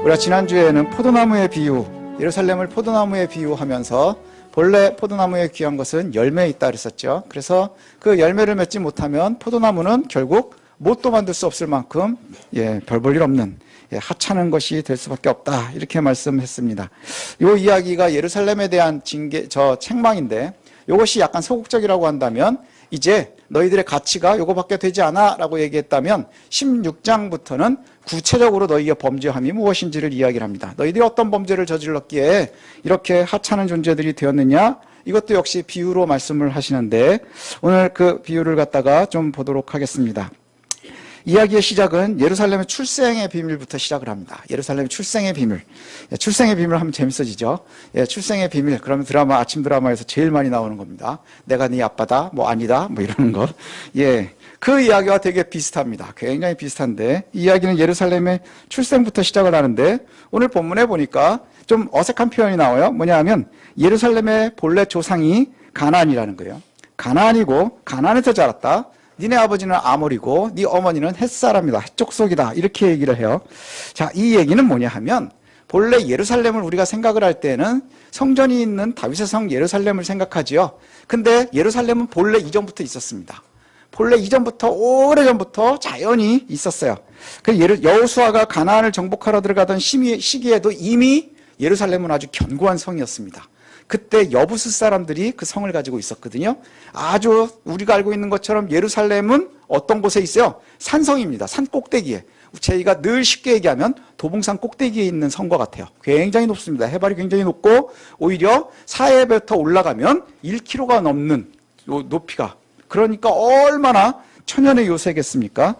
우리가 지난주에는 포도나무의 비유, 예루살렘을 포도나무에 비유하면서 본래 포도나무에 귀한 것은 열매에 있다 그랬었죠. 그래서 그 열매를 맺지 못하면 포도나무는 결국 못도 만들 수 없을 만큼 별 볼 일 없는 하찮은 것이 될 수밖에 없다, 이렇게 말씀했습니다. 이 이야기가 예루살렘에 대한 책망인데, 이것이 약간 소극적이라고 한다면 이제 너희들의 가치가 요거밖에 되지 않아 라고 얘기했다면 16장부터는 구체적으로 너희의 범죄함이 무엇인지를 이야기를 합니다. 너희들이 어떤 범죄를 저질렀기에 이렇게 하찮은 존재들이 되었느냐, 이것도 역시 비유로 말씀을 하시는데, 오늘 그 비유를 갖다가 좀 보도록 하겠습니다. 이야기의 시작은 예루살렘의 출생의 비밀부터 시작을 합니다. 예루살렘의 출생의 비밀. 출생의 비밀 하면 재밌어지죠. 출생의 비밀. 그러면 아침 드라마에서 제일 많이 나오는 겁니다. 내가 네 아빠다, 뭐 아니다, 뭐 이러는 거. 그 이야기와 되게 비슷합니다. 굉장히 비슷한데, 이 이야기는 예루살렘의 출생부터 시작을 하는데, 오늘 본문에 보니까 좀 어색한 표현이 나와요. 뭐냐 하면, 예루살렘의 본래 조상이 가나안이라는 거예요. 가나안이고, 가나안에서 자랐다. 니네 아버지는 아모리고 네 어머니는 햇사람이다, 햇족속이다, 이렇게 얘기를 해요. 자, 이 얘기는 뭐냐 하면, 본래 예루살렘을 우리가 생각을 할 때는 성전이 있는 다윗의 성 예루살렘을 생각하지요. 근데 예루살렘은 본래 이전부터 있었습니다. 본래 이전부터, 오래전부터 자연히 있었어요. 여호수아가 가나안을 정복하러 들어가던 시기에도 이미 예루살렘은 아주 견고한 성이었습니다. 그때 여부스 사람들이 그 성을 가지고 있었거든요. 아주 우리가 알고 있는 것처럼 예루살렘은 어떤 곳에 있어요? 산성입니다. 산 꼭대기에. 저희가 늘 쉽게 얘기하면 도봉산 꼭대기에 있는 성과 같아요. 굉장히 높습니다. 해발이 굉장히 높고, 오히려 사해부터 올라가면 1km가 넘는 높이가. 그러니까 얼마나 천연의 요새겠습니까?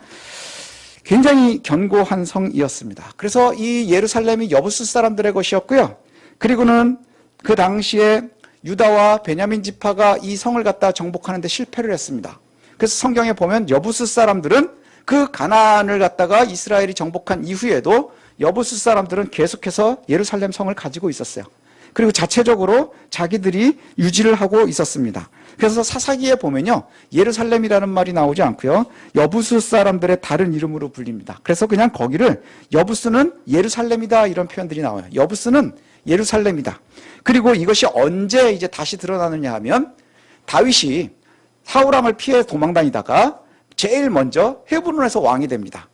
굉장히 견고한 성이었습니다. 그래서 이 예루살렘이 여부스 사람들의 것이었고요. 그리고는 그 당시에 유다와 베냐민 지파가 이 성을 갖다 정복하는데 실패를 했습니다. 그래서 성경에 보면 여부스 사람들은 그 가나안을 갖다가 이스라엘이 정복한 이후에도 여부스 사람들은 계속해서 예루살렘 성을 가지고 있었어요. 그리고 자체적으로 자기들이 유지를 하고 있었습니다. 그래서 사사기에 보면요, 예루살렘이라는 말이 나오지 않고요, 여부스 사람들의 다른 이름으로 불립니다. 그래서 그냥 거기를 여부스는 예루살렘이다, 이런 표현들이 나와요. 여부스는 예루살렘이다. 그리고 이것이 언제 이제 다시 드러나느냐 하면, 다윗이 사울왕을 피해 도망다니다가 제일 먼저 헤브론에서 왕이 됩니다.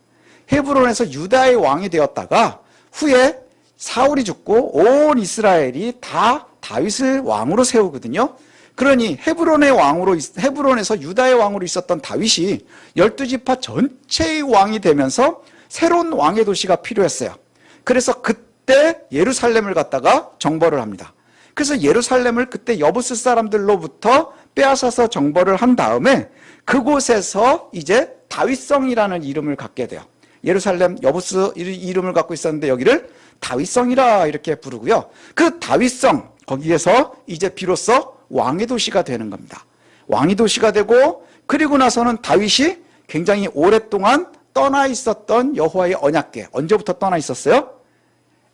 헤브론에서 유다의 왕이 되었다가 후에 사울이 죽고 온 이스라엘이 다 다윗을 왕으로 세우거든요. 그러니 헤브론에서 유다의 왕으로 있었던 다윗이 12지파 전체의 왕이 되면서 새로운 왕의 도시가 필요했어요. 그래서 그때 예루살렘을 갖다가 정벌을 합니다. 그래서 예루살렘을 그때 여부스 사람들로부터 빼앗아서 정벌을 한 다음에 그곳에서 이제 다윗성이라는 이름을 갖게 돼요. 예루살렘 여부스 이름을 갖고 있었는데 여기를 다윗성이라 이렇게 부르고요. 그 다윗성, 거기에서 이제 비로소 왕의 도시가 되는 겁니다. 왕의 도시가 되고, 그리고 나서는 다윗이 굉장히 오랫동안 떠나 있었던 여호와의 언약궤, 언제부터 떠나 있었어요?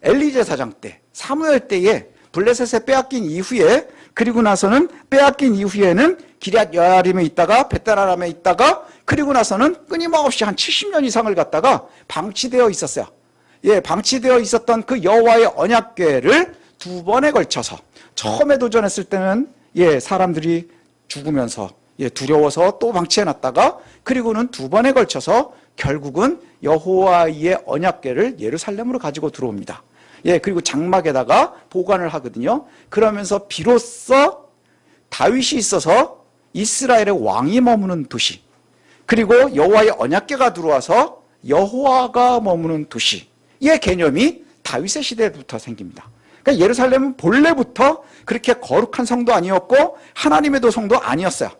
엘리 제사장 때, 사무엘 때에 블레셋에 빼앗긴 이후에, 그리고 나서는 빼앗긴 이후에는 기럇 여아림에 있다가 베델아람에 있다가, 그리고 나서는 끊임없이 한 70년 이상을 갖다가 방치되어 있었어요. 방치되어 있었던 그 여호와의 언약궤를 두 번에 걸쳐서, 처음에 도전했을 때는 사람들이 죽으면서 두려워서 또 방치해놨다가, 그리고는 두 번에 걸쳐서 결국은 여호와의 언약궤를 예루살렘으로 가지고 들어옵니다. 그리고 장막에다가 보관을 하거든요. 그러면서 비로소 다윗이 있어서 이스라엘의 왕이 머무는 도시, 그리고 여호와의 언약궤가 들어와서 여호와가 머무는 도시의 개념이 다윗의 시대부터 생깁니다. 그러니까 예루살렘은 본래부터 그렇게 거룩한 성도 아니었고 하나님의 도성도 아니었어요.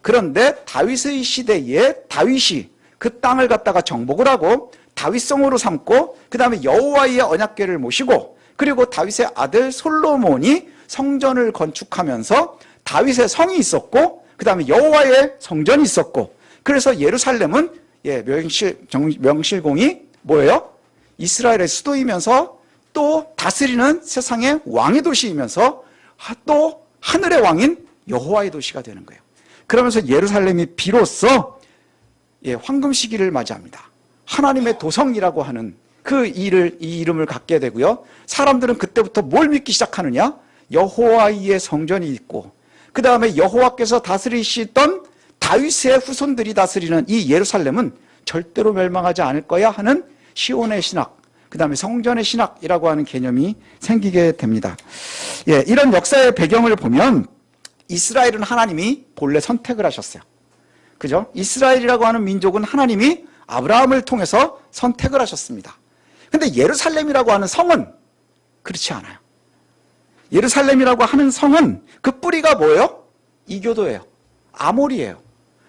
그런데 다윗의 시대에 다윗이 그 땅을 갖다가 정복을 하고 다윗성으로 삼고, 그 다음에 여호와의 언약궤를 모시고, 그리고 다윗의 아들 솔로몬이 성전을 건축하면서 다윗의 성이 있었고, 그 다음에 여호와의 성전이 있었고, 그래서 예루살렘은 명실공히 뭐예요? 이스라엘의 수도이면서 또 다스리는 세상의 왕의 도시이면서 또 하늘의 왕인 여호와의 도시가 되는 거예요. 그러면서 예루살렘이 비로소 황금 시기를 맞이합니다. 하나님의 도성이라고 하는 이 이름을 갖게 되고요. 사람들은 그때부터 뭘 믿기 시작하느냐? 여호와의 성전이 있고, 그 다음에 여호와께서 다스리시던 다윗의 후손들이 다스리는 이 예루살렘은 절대로 멸망하지 않을 거야 하는 시온의 신학, 그 다음에 성전의 신학이라고 하는 개념이 생기게 됩니다. 예, 이런 역사의 배경을 보면 이스라엘은 하나님이 본래 선택을 하셨어요. 그죠? 이스라엘이라고 하는 민족은 하나님이 아브라함을 통해서 선택을 하셨습니다. 근데 예루살렘이라고 하는 성은 그렇지 않아요. 예루살렘이라고 하는 성은 그 뿌리가 뭐예요? 이교도예요. 아모리예요.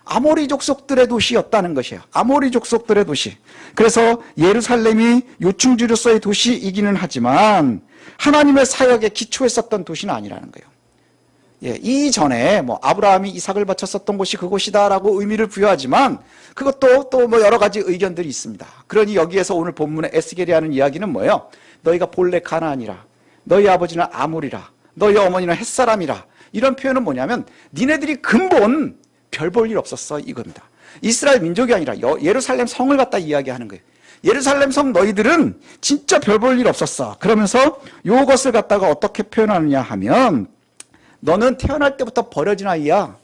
아모리 족속들의 도시였다는 것이에요. 아모리 족속들의 도시. 그래서 예루살렘이 요충지로서의 도시이기는 하지만 하나님의 사역에 기초했었던 도시는 아니라는 거예요. 예, 이전에 아브라함이 이삭을 바쳤었던 곳이 그곳이다라고 의미를 부여하지만 그것도 또 여러 가지 의견들이 있습니다. 그러니 여기에서 오늘 본문에 에스겔이 하는 이야기는 뭐예요? 너희가 본래 가나안이라, 너희 아버지는 아모리라, 너희 어머니는 햇사람이라. 이런 표현은 뭐냐면 니네들이 근본 별 볼 일 없었어 이겁니다. 이스라엘 민족이 아니라 예루살렘 성을 갖다 이야기하는 거예요. 예루살렘 성 너희들은 진짜 별 볼 일 없었어. 그러면서 이것을 갖다가 어떻게 표현하느냐 하면 너는 태어날 때부터 버려진 아이야.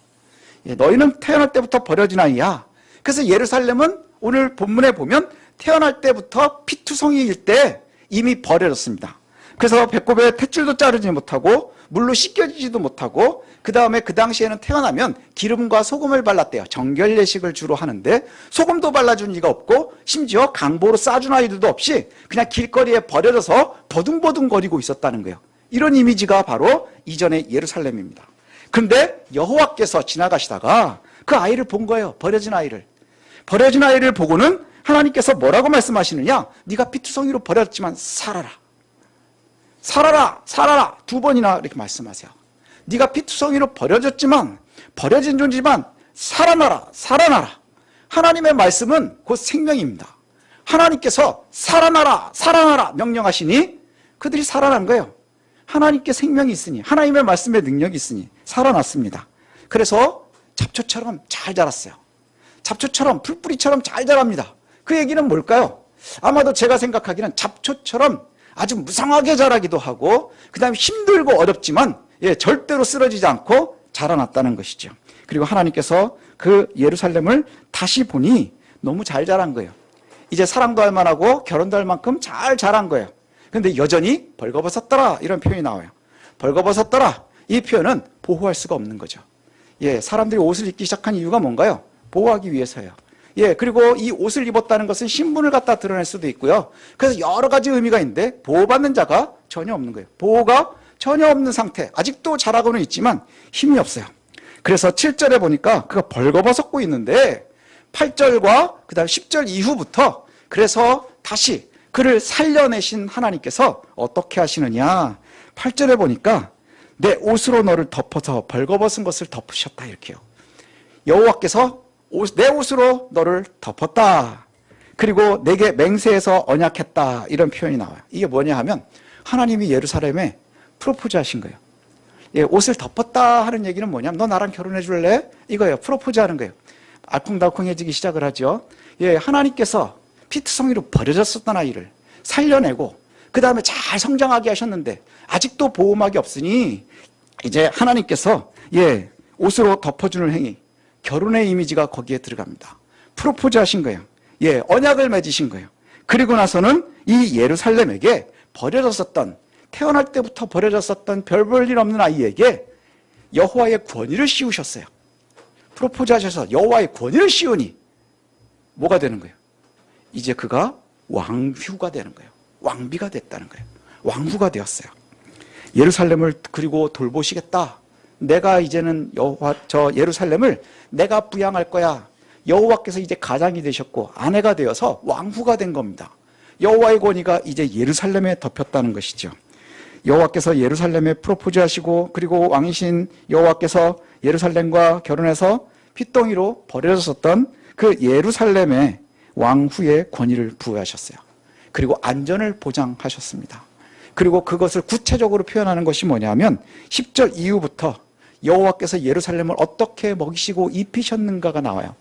너희는 태어날 때부터 버려진 아이야. 그래서 예루살렘은 오늘 본문에 보면 태어날 때부터 피투성이일 때 이미 버려졌습니다. 그래서 배꼽에 탯줄도 자르지 못하고 물로 씻겨지지도 못하고 그 다음에 그 당시에는 태어나면 기름과 소금을 발랐대요. 정결 예식을 주로 하는데 소금도 발라준 이가 없고 심지어 강보로 싸준 아이들도 없이 그냥 길거리에 버려져서 버둥버둥거리고 있었다는 거예요. 이런 이미지가 바로 이전의 예루살렘입니다. 그런데 여호와께서 지나가시다가 그 아이를 본 거예요. 버려진 아이를. 버려진 아이를 보고는 하나님께서 뭐라고 말씀하시느냐? 네가 피투성이로 버렸지만 살아라. 살아라, 살아라. 2번이나 이렇게 말씀하세요. 네가 피투성이로 버려졌지만, 버려진 존재지만 살아나라, 살아나라. 하나님의 말씀은 곧 생명입니다. 하나님께서 살아나라, 살아나라 명령하시니 그들이 살아난 거예요. 하나님께 생명이 있으니, 하나님의 말씀에 능력이 있으니 살아났습니다. 그래서 잡초처럼 잘 자랐어요. 잡초처럼, 풀뿌리처럼 잘 자랍니다. 그 얘기는 뭘까요? 아마도 제가 생각하기는 잡초처럼 아주 무성하게 자라기도 하고 그 다음에 힘들고 어렵지만 절대로 쓰러지지 않고 자라났다는 것이죠. 그리고 하나님께서 그 예루살렘을 다시 보니 너무 잘 자란 거예요. 이제 사랑도 할 만하고 결혼도 할 만큼 잘 자란 거예요. 그런데 여전히 벌거벗었더라 이런 표현이 나와요. 벌거벗었더라 이 표현은 보호할 수가 없는 거죠. 사람들이 옷을 입기 시작한 이유가 뭔가요? 보호하기 위해서예요. 그리고 이 옷을 입었다는 것은 신분을 갖다 드러낼 수도 있고요. 그래서 여러 가지 의미가 있는데 보호받는 자가 전혀 없는 거예요. 보호가 전혀 없는 상태. 아직도 자라고는 있지만 힘이 없어요. 그래서 7절에 보니까 그가 벌거벗었고 있는데 8절과 그 다음 10절 이후부터 그래서 다시 그를 살려내신 하나님께서 어떻게 하시느냐. 8절에 보니까 내 옷으로 너를 덮어서 벌거벗은 것을 덮으셨다 이렇게요. 여호와께서 내 옷으로 너를 덮었다. 그리고 내게 맹세해서 언약했다. 이런 표현이 나와요. 이게 뭐냐 하면 하나님이 예루살렘에 프로포즈 하신 거예요. 옷을 덮었다 하는 얘기는 뭐냐면 너 나랑 결혼해 줄래? 이거예요. 프로포즈 하는 거예요. 알콩달콩해지기 시작을 하죠. 하나님께서 피투성이로 버려졌었던 아이를 살려내고 그 다음에 잘 성장하게 하셨는데 아직도 보호막이 없으니 이제 하나님께서 옷으로 덮어주는 행위, 결혼의 이미지가 거기에 들어갑니다. 프로포즈 하신 거예요. 언약을 맺으신 거예요. 그리고 나서는 이 예루살렘에게 버려졌었던, 태어날 때부터 버려졌었던 별 볼 일 없는 아이에게 여호와의 권위를 씌우셨어요. 프로포즈 하셔서 여호와의 권위를 씌우니 뭐가 되는 거예요? 이제 그가 왕후가 되는 거예요. 왕비가 됐다는 거예요. 왕후가 되었어요. 예루살렘을 그리고 돌보시겠다. 내가 이제는 예루살렘을 내가 부양할 거야. 여호와께서 이제 가장이 되셨고 아내가 되어서 왕후가 된 겁니다. 여호와의 권위가 이제 예루살렘에 덮였다는 것이죠. 여호와께서 예루살렘에 프로포즈 하시고 그리고 왕이신 여호와께서 예루살렘과 결혼해서 핏덩이로 버려졌었던 그 예루살렘의 왕후의 권위를 부여하셨어요. 그리고 안전을 보장하셨습니다. 그리고 그것을 구체적으로 표현하는 것이 뭐냐면 10절 이후부터 여호와께서 예루살렘을 어떻게 먹이시고 입히셨는가가 나와요.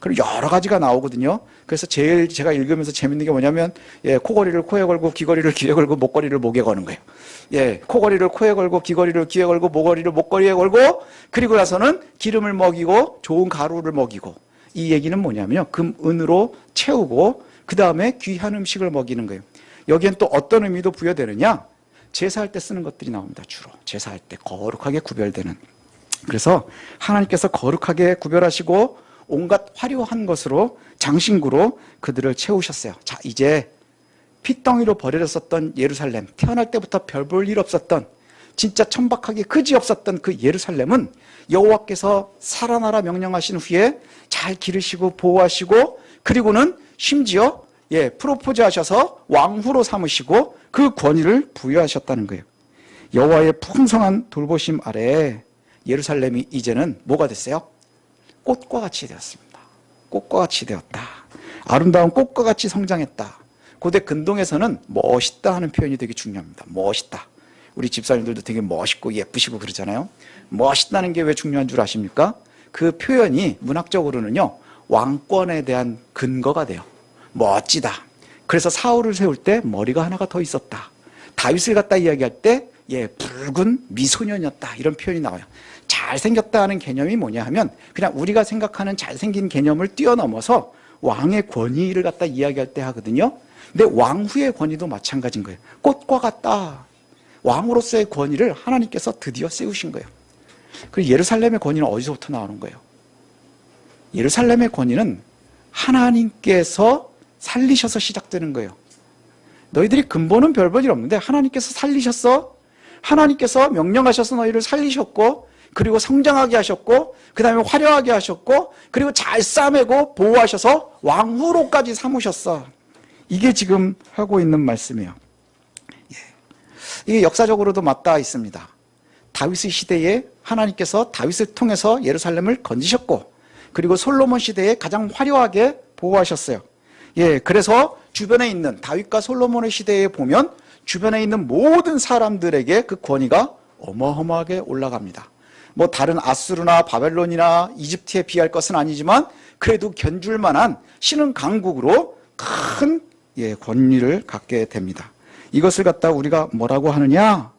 그럼 여러 가지가 나오거든요. 그래서 제일 제가 읽으면서 재밌는 게 뭐냐면, 예, 코걸이를 코에 걸고, 귀걸이를 귀에 걸고, 목걸이를 목에 거는 거예요. 예, 코걸이를 코에 걸고, 귀걸이를 귀에 걸고, 목걸이를 목걸이에 걸고, 그리고 나서는 기름을 먹이고, 좋은 가루를 먹이고. 이 얘기는 뭐냐면요. 금, 은으로 채우고, 그 다음에 귀한 음식을 먹이는 거예요. 여기엔 또 어떤 의미도 부여되느냐? 제사할 때 쓰는 것들이 나옵니다. 주로 제사할 때 거룩하게 구별되는. 그래서 하나님께서 거룩하게 구별하시고 온갖 화려한 것으로 장신구로 그들을 채우셨어요. 자, 이제 핏덩이로 버려졌었던 예루살렘, 태어날 때부터 별 볼 일 없었던, 진짜 천박하게 그지없었던 그 예루살렘은 여호와께서 살아나라 명령하신 후에 잘 기르시고 보호하시고, 그리고는 심지어 프로포즈 하셔서 왕후로 삼으시고 그 권위를 부여하셨다는 거예요. 여호와의 풍성한 돌보심 아래 예루살렘이 이제는 뭐가 됐어요? 꽃과 같이 되었습니다. 꽃과 같이 되었다. 아름다운 꽃과 같이 성장했다. 고대 근동에서는 멋있다 하는 표현이 되게 중요합니다. 멋있다. 우리 집사님들도 되게 멋있고 예쁘시고 그러잖아요. 멋있다는 게 왜 중요한 줄 아십니까? 그 표현이 문학적으로는요, 왕권에 대한 근거가 돼요. 멋지다. 그래서 사울을 세울 때 머리가 하나가 더 있었다. 다윗을 갖다 이야기할 때 붉은 미소년이었다. 이런 표현이 나와요. 잘생겼다는 개념이 뭐냐 하면 그냥 우리가 생각하는 잘생긴 개념을 뛰어넘어서 왕의 권위를 갖다 이야기할 때 하거든요. 근데 왕후의 권위도 마찬가지인 거예요. 꽃과 같다. 왕으로서의 권위를 하나님께서 드디어 세우신 거예요. 그리고 예루살렘의 권위는 어디서부터 나오는 거예요? 예루살렘의 권위는 하나님께서 살리셔서 시작되는 거예요. 너희들이 근본은 별 볼 일 없는데 하나님께서 살리셨어. 하나님께서 명령하셔서 너희를 살리셨고, 그리고 성장하게 하셨고, 그 다음에 화려하게 하셨고, 그리고 잘 싸매고 보호하셔서 왕후로까지 삼으셨어. 이게 지금 하고 있는 말씀이에요. 이게 역사적으로도 맞닿아 있습니다. 다윗의 시대에 하나님께서 다윗을 통해서 예루살렘을 건지셨고, 그리고 솔로몬 시대에 가장 화려하게 보호하셨어요. 그래서 주변에 있는 다윗과 솔로몬의 시대에 보면 주변에 있는 모든 사람들에게 그 권위가 어마어마하게 올라갑니다. 뭐 다른 아수르나 바벨론이나 이집트에 비할 것은 아니지만 그래도 견줄 만한 신흥 강국으로 큰 권위를 갖게 됩니다. 이것을 갖다 우리가 뭐라고 하느냐?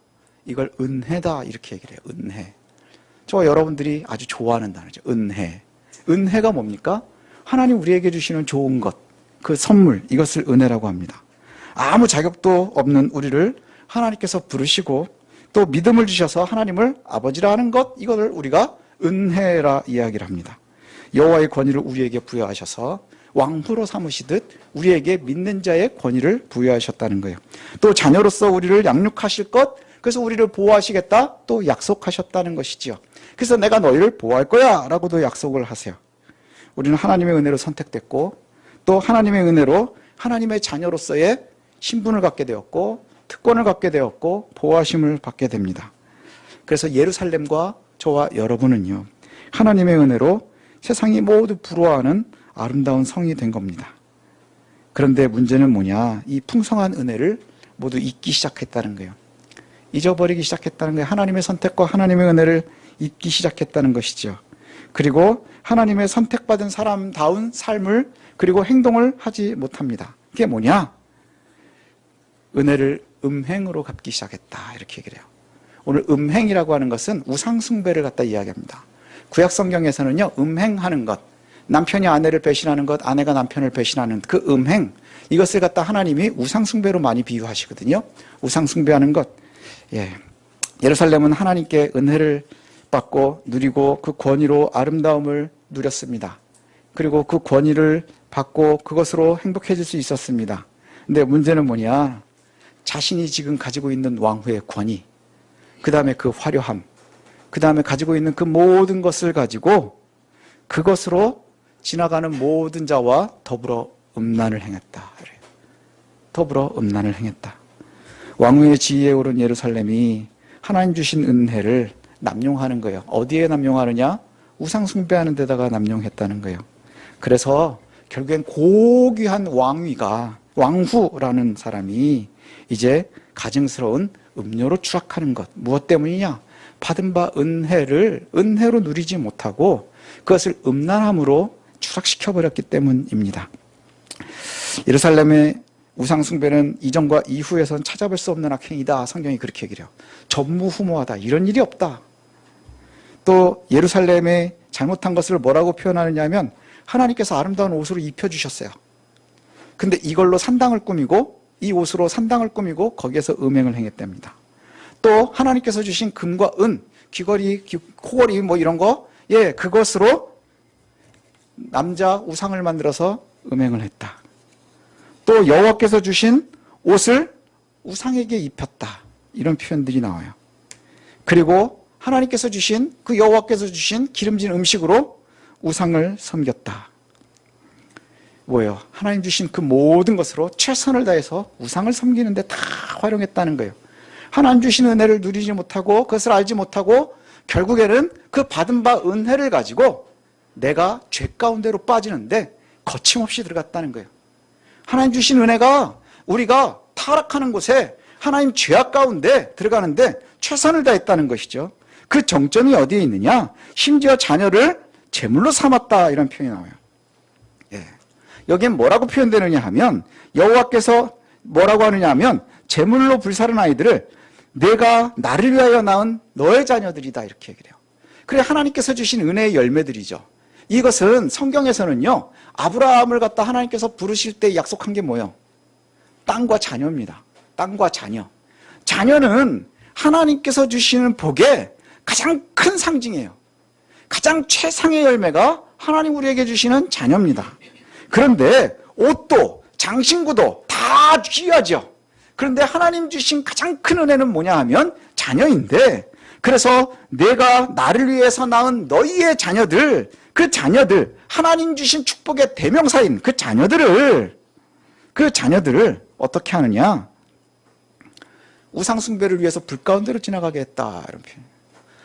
이걸 은혜다 이렇게 얘기를 해요. 은혜. 저와 여러분들이 아주 좋아하는 단어죠. 은혜. 은혜가 뭡니까? 하나님 우리에게 주시는 좋은 것, 그 선물, 이것을 은혜라고 합니다. 아무 자격도 없는 우리를 하나님께서 부르시고 또 믿음을 주셔서 하나님을 아버지라 하는 것, 이것을 우리가 은혜라 이야기를 합니다. 여호와의 권위를 우리에게 부여하셔서 왕후로 삼으시듯 우리에게 믿는 자의 권위를 부여하셨다는 거예요. 또 자녀로서 우리를 양육하실 것, 그래서 우리를 보호하시겠다 또 약속하셨다는 것이지요. 그래서 내가 너희를 보호할 거야 라고도 약속을 하세요. 우리는 하나님의 은혜로 선택됐고 또 하나님의 은혜로 하나님의 자녀로서의 신분을 갖게 되었고 특권을 갖게 되었고 보호하심을 받게 됩니다. 그래서 예루살렘과 저와 여러분은요, 하나님의 은혜로 세상이 모두 부러워하는 아름다운 성이 된 겁니다. 그런데 문제는 뭐냐? 이 풍성한 은혜를 모두 잊기 시작했다는 거예요. 잊어버리기 시작했다는 거예요. 하나님의 선택과 하나님의 은혜를 잊기 시작했다는 것이죠. 그리고 하나님의 선택받은 사람다운 삶을 그리고 행동을 하지 못합니다. 그게 뭐냐? 은혜를 음행으로 갚기 시작했다 이렇게 얘기를 해요. 오늘 음행이라고 하는 것은 우상숭배를 갖다 이야기합니다. 구약 성경에서는요, 음행하는 것, 남편이 아내를 배신하는 것, 아내가 남편을 배신하는 그 음행, 이것을 갖다 하나님이 우상숭배로 많이 비유하시거든요. 우상숭배하는 것. 예루살렘은 하나님께 은혜를 받고 누리고 그 권위로 아름다움을 누렸습니다. 그리고 그 권위를 받고 그것으로 행복해질 수 있었습니다. 근데 문제는 뭐냐? 자신이 지금 가지고 있는 왕후의 권위, 그 다음에 그 화려함, 그 다음에 가지고 있는 그 모든 것을 가지고 그것으로 지나가는 모든 자와 더불어 음란을 행했다. 더불어 음란을 행했다. 왕후의 지위에 오른 예루살렘이 하나님 주신 은혜를 남용하는 거예요. 어디에 남용하느냐? 우상 숭배하는 데다가 남용했다는 거예요. 그래서 결국엔 고귀한 왕후라는 사람이 이제 가증스러운 음료로 추락하는 것. 무엇 때문이냐? 받은 바 은혜로 누리지 못하고 그것을 음란함으로 추락시켜버렸기 때문입니다. 예루살렘의 우상숭배는 이전과 이후에선 찾아볼 수 없는 악행이다. 성경이 그렇게 얘기해요. 전무후무하다. 이런 일이 없다. 또 예루살렘의 잘못한 것을 뭐라고 표현하느냐 하면 하나님께서 아름다운 옷으로 입혀주셨어요. 근데 이걸로 산당을 꾸미고 이 옷으로 산당을 꾸미고 거기에서 음행을 행했답니다. 또 하나님께서 주신 금과 은, 귀걸이, 코걸이 뭐 이런 거, 예, 그것으로 남자 우상을 만들어서 음행을 했다. 또 여호와께서 주신 옷을 우상에게 입혔다. 이런 표현들이 나와요. 그리고 하나님께서 주신 그 여호와께서 주신 기름진 음식으로 우상을 섬겼다. 뭐예요? 하나님 주신 그 모든 것으로 최선을 다해서 우상을 섬기는데 다 활용했다는 거예요. 하나님 주신 은혜를 누리지 못하고 그것을 알지 못하고 결국에는 그 받은 바 은혜를 가지고 내가 죄 가운데로 빠지는데 거침없이 들어갔다는 거예요. 하나님 주신 은혜가 우리가 타락하는 곳에 하나님 죄악 가운데 들어가는데 최선을 다했다는 것이죠. 그 정점이 어디에 있느냐? 심지어 자녀를 제물로 삼았다 이런 표현이 나와요. 예. 여기엔 뭐라고 표현되느냐 하면 여호와께서 뭐라고 하느냐 하면 제물로 불사른 아이들을 내가 나를 위하여 낳은 너의 자녀들이다 이렇게 얘기를 해요. 그래 하나님께서 주신 은혜의 열매들이죠. 이것은 성경에서는요 아브라함을 갖다 하나님께서 부르실 때 약속한 게 뭐예요? 땅과 자녀입니다. 땅과 자녀. 자녀는 하나님께서 주시는 복의 가장 큰 상징이에요. 가장 최상의 열매가 하나님 우리에게 주시는 자녀입니다. 그런데 옷도 장신구도 다 귀하죠. 그런데 하나님 주신 가장 큰 은혜는 뭐냐 하면 자녀인데, 그래서 내가 나를 위해서 낳은 너희의 자녀들, 그 자녀들, 하나님 주신 축복의 대명사인 그 자녀들을 어떻게 하느냐? 우상숭배를 위해서 불 가운데로 지나가게 했다. 이런 표현.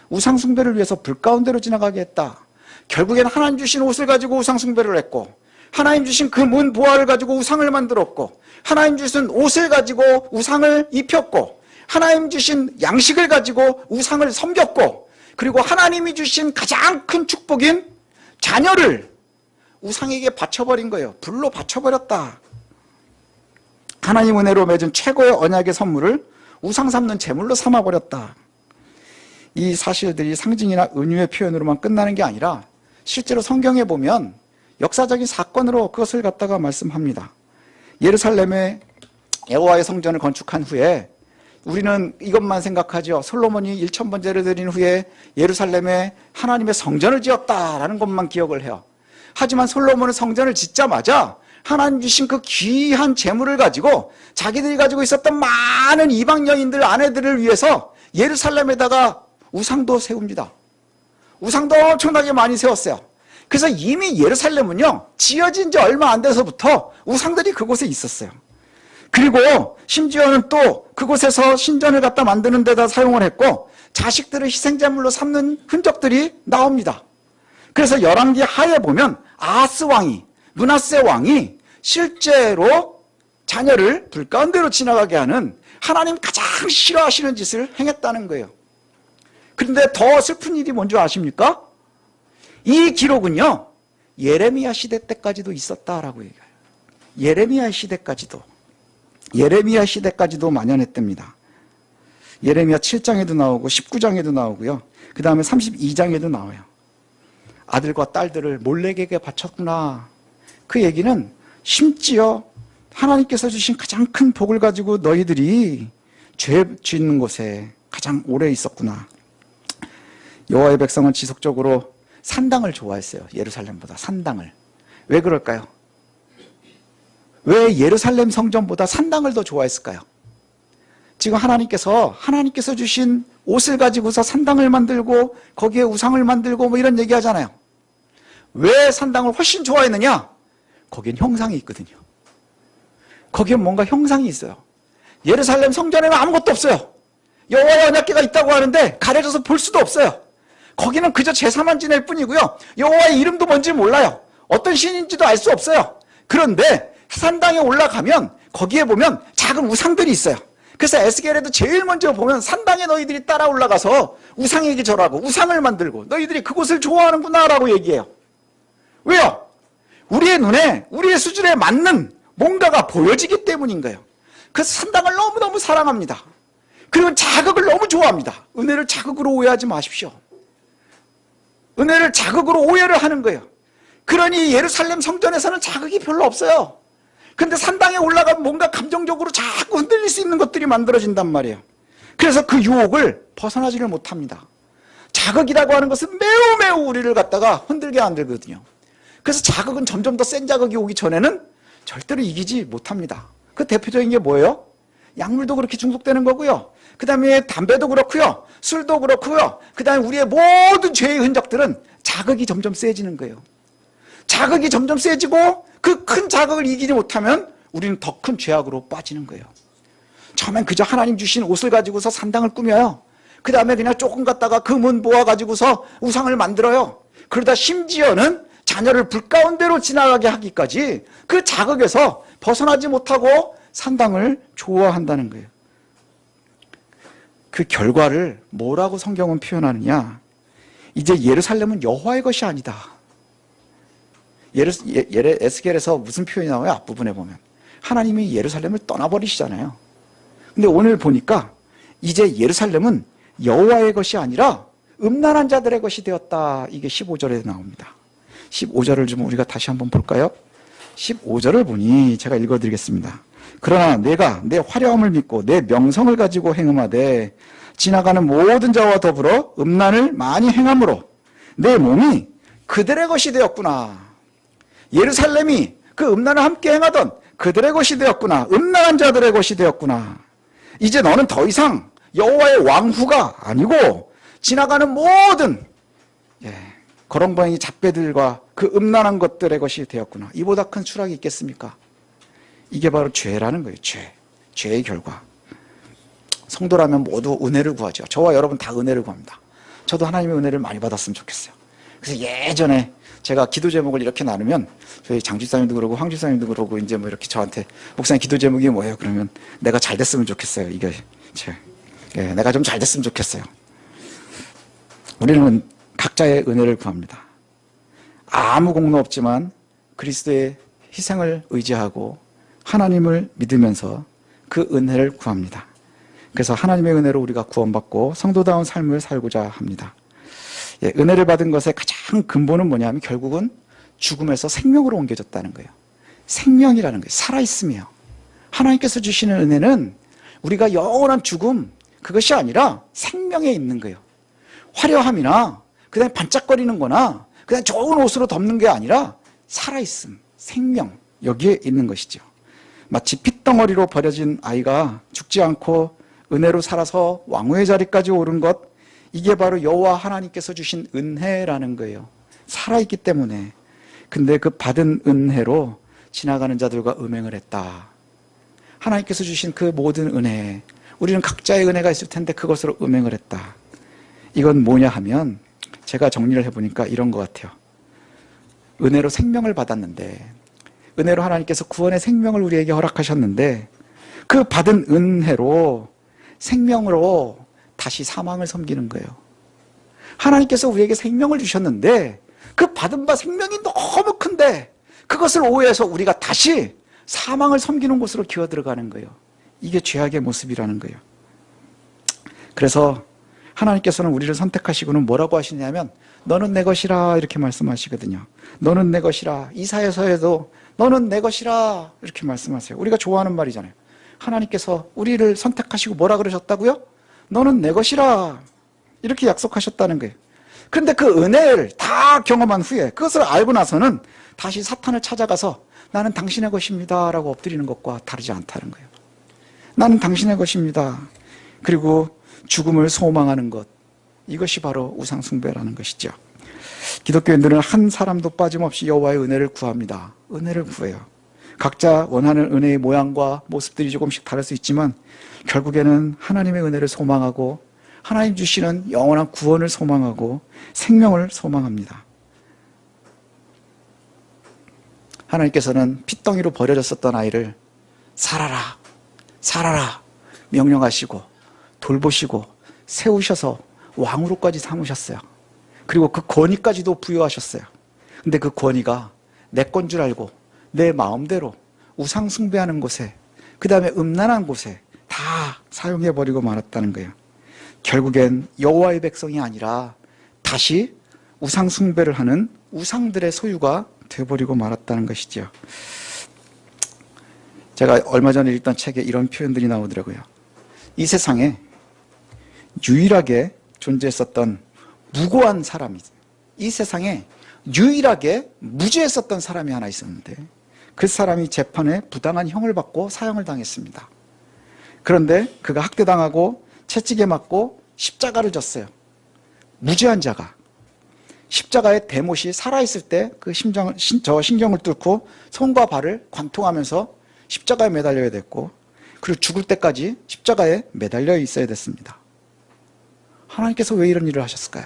우상숭배를 위해서 불 가운데로 지나가게 했다. 결국에는 하나님 주신 옷을 가지고 우상숭배를 했고, 하나님 주신 그 문 보화를 가지고 우상을 만들었고, 하나님 주신 옷을 가지고 우상을 입혔고, 하나님 주신 양식을 가지고 우상을 섬겼고, 그리고 하나님이 주신 가장 큰 축복인 자녀를 우상에게 바쳐버린 거예요. 불로 바쳐버렸다. 하나님 은혜로 맺은 최고의 언약의 선물을 우상 삼는 제물로 삼아버렸다. 이 사실들이 상징이나 은유의 표현으로만 끝나는 게 아니라 실제로 성경에 보면 역사적인 사건으로 그것을 갖다가 말씀합니다. 예루살렘에 여호와의 성전을 건축한 후에 우리는 이것만 생각하죠. 솔로몬이 1000번제를 드린 후에 예루살렘에 하나님의 성전을 지었다라는 것만 기억을 해요. 하지만 솔로몬은 성전을 짓자마자 하나님 주신 그 귀한 재물을 가지고 자기들이 가지고 있었던 많은 이방 여인들 아내들을 위해서 예루살렘에다가 우상도 세웁니다. 우상도 엄청나게 많이 세웠어요. 그래서 이미 예루살렘은요 지어진 지 얼마 안 돼서부터 우상들이 그곳에 있었어요. 그리고 심지어는 또 그곳에서 신전을 갖다 만드는 데다 사용을 했고 자식들을 희생제물로 삼는 흔적들이 나옵니다. 그래서 열왕기 하에 보면 아하스 왕이, 므낫세 왕이 실제로 자녀를 불 가운데로 지나가게 하는 하나님 가장 싫어하시는 짓을 행했다는 거예요. 그런데 더 슬픈 일이 뭔지 아십니까? 이 기록은요 예레미야 시대 때까지도 있었다라고 얘기해요. 예레미야 시대까지도 만연했답니다. 예레미야 7장에도 나오고 19장에도 나오고요. 그 다음에 32장에도 나와요. 아들과 딸들을 몰렉에게 바쳤구나. 그 얘기는 심지어 하나님께서 주신 가장 큰 복을 가지고 너희들이 죄 짓는 곳에 가장 오래 있었구나. 여호와의 백성은 지속적으로 산당을 좋아했어요. 예루살렘보다 산당을. 왜 그럴까요? 왜 예루살렘 성전보다 산당을 더 좋아했을까요? 지금 하나님께서 주신 옷을 가지고서 산당을 만들고 거기에 우상을 만들고 뭐 이런 얘기 하잖아요. 왜 산당을 훨씬 좋아했느냐? 거긴 형상이 있거든요. 거기엔 뭔가 형상이 있어요. 예루살렘 성전에는 아무것도 없어요. 여호와의 언약궤가 있다고 하는데 가려져서 볼 수도 없어요. 거기는 그저 제사만 지낼 뿐이고요. 여호와의 이름도 뭔지 몰라요. 어떤 신인지도 알 수 없어요. 그런데 산당에 올라가면 거기에 보면 작은 우상들이 있어요. 그래서 에스겔에도 제일 먼저 보면 산당에 너희들이 따라 올라가서 우상에게 절하고 우상을 만들고 너희들이 그곳을 좋아하는구나 라고 얘기해요. 왜요? 우리의 눈에, 우리의 수준에 맞는 뭔가가 보여지기 때문인 거예요. 그래서 산당을 너무너무 사랑합니다. 그리고 자극을 너무 좋아합니다. 은혜를 자극으로 오해하지 마십시오. 은혜를 자극으로 오해를 하는 거예요. 그러니 예루살렘 성전에서는 자극이 별로 없어요. 근데 산당에 올라가면 뭔가 감정적으로 자꾸 흔들릴 수 있는 것들이 만들어진단 말이에요. 그래서 그 유혹을 벗어나지를 못합니다. 자극이라고 하는 것은 매우 매우 우리를 갖다가 흔들게 만들거든요. 그래서 자극은 점점 더 센 자극이 오기 전에는 절대로 이기지 못합니다. 그 대표적인 게 뭐예요? 약물도 그렇게 중독되는 거고요. 그 다음에 담배도 그렇고요. 술도 그렇고요. 그 다음에 우리의 모든 죄의 흔적들은 자극이 점점 세지는 거예요. 자극이 점점 세지고 그 큰 자극을 이기지 못하면 우리는 더 큰 죄악으로 빠지는 거예요. 처음엔 그저 하나님 주신 옷을 가지고서 산당을 꾸며요. 그 다음에 그냥 조금 갖다가 금은 모아가지고서 우상을 만들어요. 그러다 심지어는 자녀를 불 가운데로 지나가게 하기까지 그 자극에서 벗어나지 못하고 산당을 좋아한다는 거예요. 그 결과를 뭐라고 성경은 표현하느냐? 이제 예루살렘은 여호와의 것이 아니다. 에스겔에서 무슨 표현이 나와요? 앞부분에 보면 하나님이 예루살렘을 떠나버리시잖아요. 근데 오늘 보니까 이제 예루살렘은 여호와의 것이 아니라 음란한 자들의 것이 되었다. 이게 15절에 나옵니다. 15절을 좀 우리가 다시 한번 볼까요? 15절을 보니 제가 읽어드리겠습니다. 그러나 내가 내 화려함을 믿고 내 명성을 가지고 행음하되 지나가는 모든 자와 더불어 음란을 많이 행함으로 내 몸이 그들의 것이 되었구나. 예루살렘이 그 음란을 함께 행하던 그들의 것이 되었구나. 음란한 자들의 것이 되었구나. 이제 너는 더 이상 여호와의 왕후가 아니고 지나가는 모든 거렁뱅이 잡배들과 그 음란한 것들의 것이 되었구나. 이보다 큰 추락이 있겠습니까? 이게 바로 죄라는 거예요. 죄의 결과. 성도라면 모두 은혜를 구하죠. 저와 여러분 다 은혜를 구합니다. 저도 하나님의 은혜를 많이 받았으면 좋겠어요. 그래서 예전에 제가 기도 제목을 이렇게 나누면 저희 장집사님도 그러고 황집사님도 그러고 이제 뭐 이렇게 저한테 목사님 기도 제목이 뭐예요? 그러면 내가 잘 됐으면 좋겠어요. 이게 내가 좀 잘 됐으면 좋겠어요. 우리는 각자의 은혜를 구합니다. 아무 공로 없지만 그리스도의 희생을 의지하고 하나님을 믿으면서 그 은혜를 구합니다. 그래서 하나님의 은혜로 우리가 구원받고 성도다운 삶을 살고자 합니다. 은혜를 받은 것의 가장 근본은 뭐냐면 결국은 죽음에서 생명으로 옮겨졌다는 거예요. 생명이라는 거예요. 살아있음이에요. 하나님께서 주시는 은혜는 우리가 영원한 죽음, 그것이 아니라 생명에 있는 거예요. 화려함이나 그다음에 반짝거리는 거나 그다음에 좋은 옷으로 덮는 게 아니라 살아있음, 생명, 여기에 있는 것이죠. 마치 핏덩어리로 버려진 아이가 죽지 않고 은혜로 살아서 왕후의 자리까지 오른 것, 이게 바로 여호와 하나님께서 주신 은혜라는 거예요. 살아있기 때문에. 근데 그 받은 은혜로 지나가는 자들과 음행을 했다. 하나님께서 주신 그 모든 은혜, 우리는 각자의 은혜가 있을 텐데 그것으로 음행을 했다. 이건 뭐냐 하면 제가 정리를 해보니까 이런 것 같아요. 은혜로 생명을 받았는데, 은혜로 하나님께서 구원의 생명을 우리에게 허락하셨는데 그 받은 은혜로 생명으로 다시 사망을 섬기는 거예요. 하나님께서 우리에게 생명을 주셨는데 그 받은 바 생명이 너무 큰데 그것을 오해해서 우리가 다시 사망을 섬기는 곳으로 기어 들어가는 거예요. 이게 죄악의 모습이라는 거예요. 그래서 하나님께서는 우리를 선택하시고는 뭐라고 하시냐면 너는 내 것이라 이렇게 말씀하시거든요. 너는 내 것이라. 이사야서에도 너는 내 것이라 이렇게 말씀하세요. 우리가 좋아하는 말이잖아요. 하나님께서 우리를 선택하시고 뭐라 그러셨다고요? 너는 내 것이라 이렇게 약속하셨다는 거예요. 그런데 그 은혜를 다 경험한 후에 그것을 알고 나서는 다시 사탄을 찾아가서 나는 당신의 것입니다 라고 엎드리는 것과 다르지 않다는 거예요. 나는 당신의 것입니다. 그리고 죽음을 소망하는 것, 이것이 바로 우상숭배라는 것이죠. 기독교인들은 한 사람도 빠짐없이 여호와의 은혜를 구합니다. 은혜를 구해요. 각자 원하는 은혜의 모양과 모습들이 조금씩 다를 수 있지만 결국에는 하나님의 은혜를 소망하고 하나님 주시는 영원한 구원을 소망하고 생명을 소망합니다. 하나님께서는 핏덩이로 버려졌었던 아이를 살아라, 살아라 명령하시고 돌보시고 세우셔서 왕으로까지 삼으셨어요. 그리고 그 권위까지도 부여하셨어요. 근데 그 권위가 내 건 줄 알고 내 마음대로 우상 숭배하는 곳에, 그 다음에 음란한 곳에 다 사용해버리고 말았다는 거예요. 결국엔 여호와의 백성이 아니라 다시 우상 숭배를 하는 우상들의 소유가 되어버리고 말았다는 것이죠. 제가 얼마 전에 읽던 책에 이런 표현들이 나오더라고요. 이 세상에 유일하게 존재했었던 무고한 사람이, 이 세상에 유일하게 무죄했었던 사람이 하나 있었는데, 그 사람이 재판에 부당한 형을 받고 사형을 당했습니다. 그런데 그가 학대당하고 채찍에 맞고 십자가를 졌어요. 무죄한 자가. 십자가의 대못이 살아있을 때 그 저 신경을 뚫고 손과 발을 관통하면서 십자가에 매달려야 됐고, 그리고 죽을 때까지 십자가에 매달려 있어야 됐습니다. 하나님께서 왜 이런 일을 하셨을까요?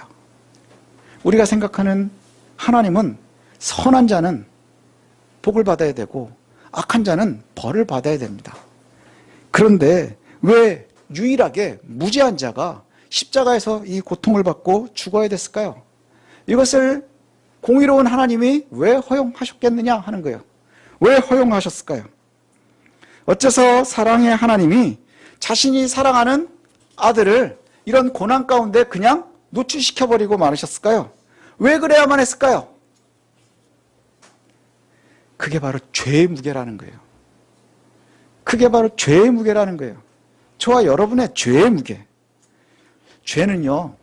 우리가 생각하는 하나님은 선한 자는 복을 받아야 되고 악한 자는 벌을 받아야 됩니다. 그런데 왜 유일하게 무죄한 자가 십자가에서 이 고통을 받고 죽어야 됐을까요? 이것을 공의로운 하나님이 왜 허용하셨겠느냐 하는 거예요. 왜 허용하셨을까요? 어째서 사랑의 하나님이 자신이 사랑하는 아들을 이런 고난 가운데 그냥 노출시켜버리고 말으셨을까요? 왜 그래야만 했을까요? 그게 바로 죄의 무게라는 거예요. 그게 바로 죄의 무게라는 거예요. 저와 여러분의 죄의 무게. 죄는요,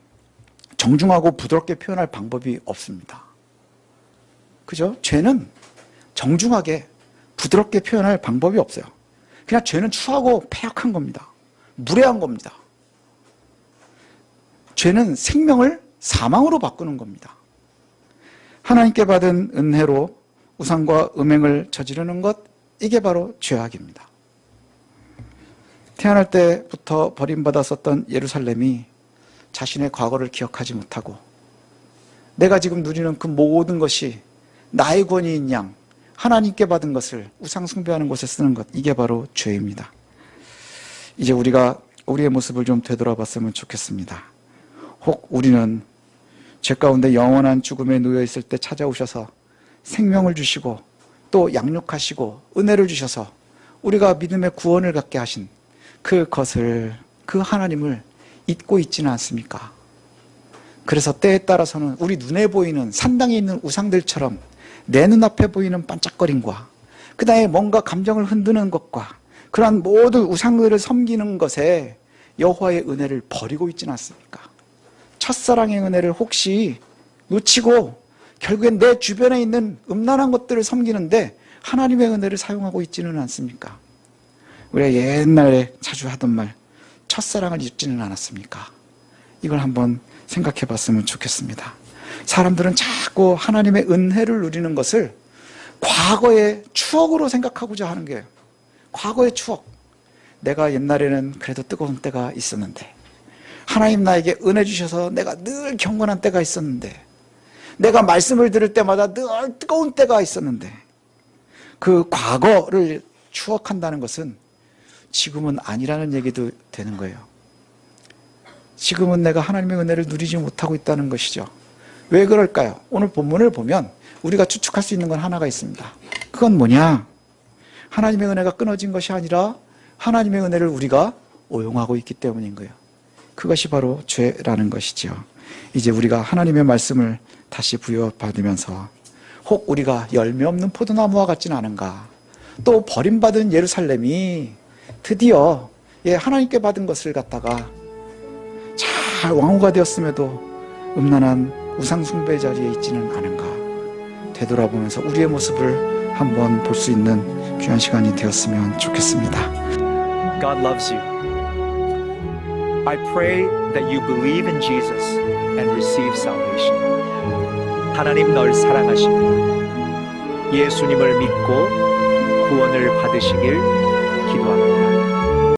정중하고 부드럽게 표현할 방법이 없습니다. 그죠? 죄는 정중하게 부드럽게 표현할 방법이 없어요. 그냥 죄는 추하고 패역한 겁니다. 무례한 겁니다. 죄는 생명을 사망으로 바꾸는 겁니다. 하나님께 받은 은혜로 우상과 음행을 저지르는 것, 이게 바로 죄악입니다. 태어날 때부터 버림받았었던 예루살렘이 자신의 과거를 기억하지 못하고 내가 지금 누리는 그 모든 것이 나의 권위인 양 하나님께 받은 것을 우상 숭배하는 곳에 쓰는 것, 이게 바로 죄입니다. 이제 우리가 우리의 모습을 좀 되돌아봤으면 좋겠습니다. 혹 우리는 죄 가운데 영원한 죽음에 놓여 있을 때 찾아오셔서 생명을 주시고 또 양육하시고 은혜를 주셔서 우리가 믿음의 구원을 갖게 하신 그것을, 그 하나님을 잊고 있지는 않습니까? 그래서 때에 따라서는 우리 눈에 보이는 산당에 있는 우상들처럼 내 눈앞에 보이는 반짝거림과 그 다음에 뭔가 감정을 흔드는 것과 그러한 모든 우상들을 섬기는 것에 여호와의 은혜를 버리고 있지는 않습니까? 첫사랑의 은혜를 혹시 놓치고 결국엔 내 주변에 있는 음란한 것들을 섬기는데 하나님의 은혜를 사용하고 있지는 않습니까? 우리가 옛날에 자주 하던 말, 첫사랑을 잊지는 않았습니까? 이걸 한번 생각해 봤으면 좋겠습니다. 사람들은 자꾸 하나님의 은혜를 누리는 것을 과거의 추억으로 생각하고자 하는 거예요. 과거의 추억. 내가 옛날에는 그래도 뜨거운 때가 있었는데, 하나님 나에게 은혜 주셔서 내가 늘 경건한 때가 있었는데, 내가 말씀을 들을 때마다 늘 뜨거운 때가 있었는데, 그 과거를 추억한다는 것은 지금은 아니라는 얘기도 되는 거예요. 지금은 내가 하나님의 은혜를 누리지 못하고 있다는 것이죠. 왜 그럴까요? 오늘 본문을 보면 우리가 추측할 수 있는 건 하나가 있습니다. 그건 뭐냐? 하나님의 은혜가 끊어진 것이 아니라 하나님의 은혜를 우리가 오용하고 있기 때문인 거예요. 그것이 바로 죄라는 것이죠. 이제 우리가 하나님의 말씀을 다시 부여받으면서 혹 우리가 열매 없는 포도나무와 같지는 않은가? 또 버림받은 예루살렘이 드디어 하나님께 받은 것을 갖다가 잘 왕후가 되었음에도 음란한 우상 숭배 자리에 있지는 않은가? 되돌아보면서 우리의 모습을 한번 볼 수 있는 귀한 시간이 되었으면 좋겠습니다. God loves you. I pray that you believe in Jesus and receive salvation. 하나님 널 사랑하십니다. 예수님을 믿고 구원을 받으시길 기도합니다.